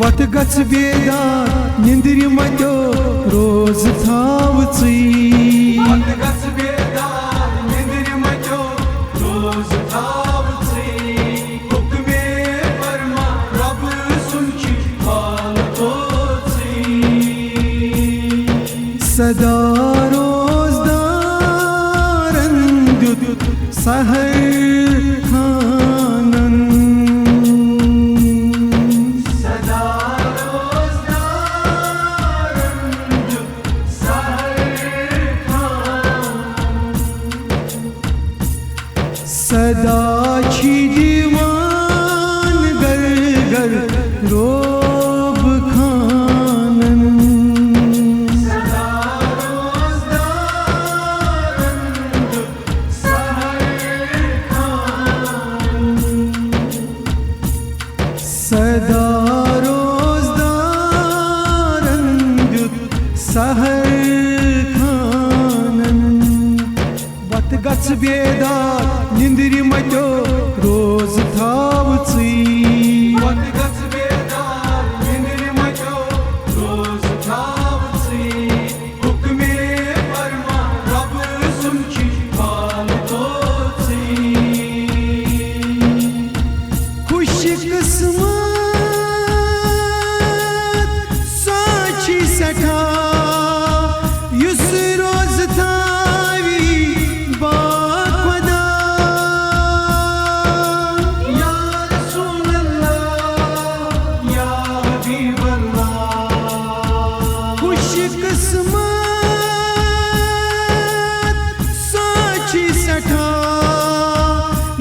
वत गच बेदार निंद्र मत्यो रोज थावची वत गच बेदार निंद्र मत्यो रोज थावची हुक्मे फरमा रब सुनची हाल तोची सदा रोजदारन दुत सहर सदा छी दीवान गर गर रोब खानन सदा रोजदारन सहर खान सदा रोजदारन सहर खानन वत गच बेदार निंद्र मत्यो रोज थावची वत गच बेदार निंद्र मत्यो रोज थावची हुक्मे फरमा रब सुनची हाल तोची खुश किस्मत साची सठा युस रोज थावी बाखुदा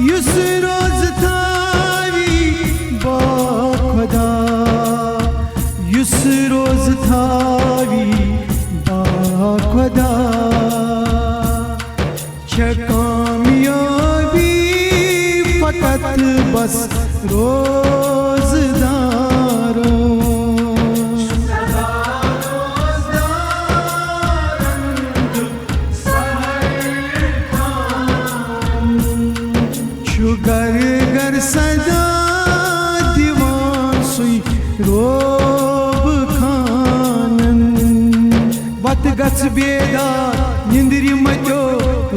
युस रोज थावी बाखुदा युस रोज थावी बाखुदा छ कामयाबी फकत बस रोजदारो गर गर सदा दीवान सुई रोब खानन वत गच बेदार निंद्र मत्यो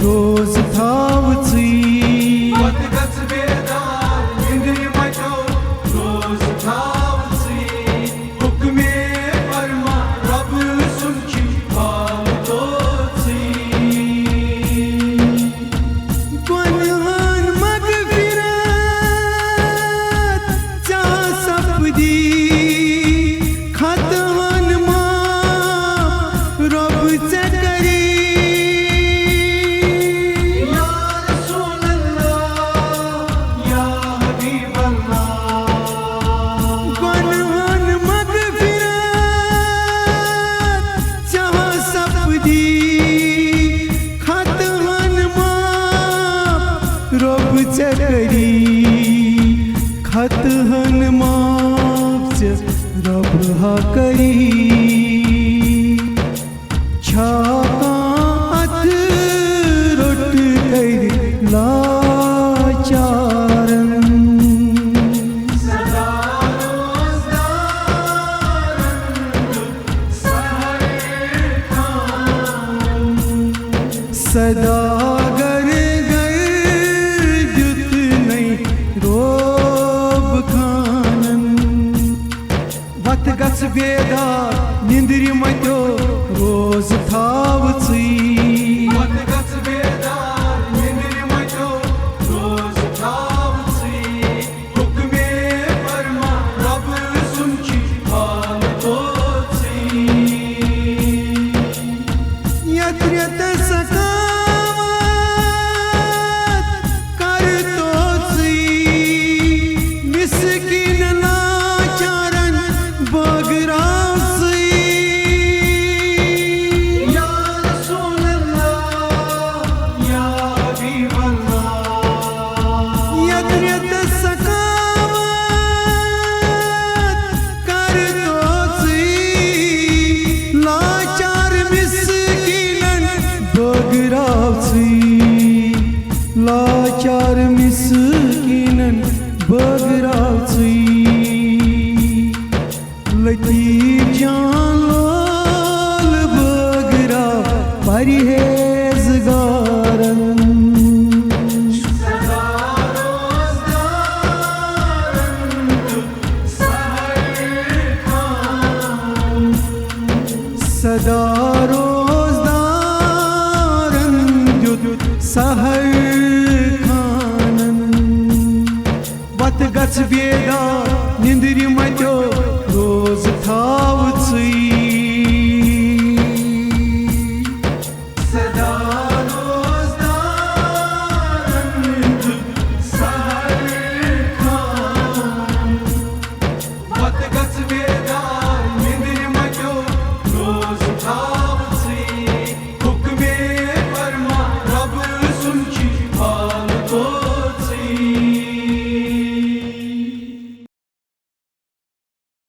रोज थावची वत गच बेदार निंद्र मत्यो रोज थावची हुक्मे फरमा रब सुनची हाल तोची रब चकरी खत हन माफ रब हा करी छात रोट कर लाचारन सदा रोजदारन सहर खान सदा गच बेदार निंद्र मत्यो रोज थावची वत गच बेदार निंद्र मत्यो रोज थावची हुक्मे फरमा रब सुनची हाल तोची यत्र यत्र सखावत कर तोची मिस्किन लाचारन बगरासी या रसूल अल्लाह सदा रोजदारन द्युत सहर खानन वत गछ बेदार निंद्रि मत्यो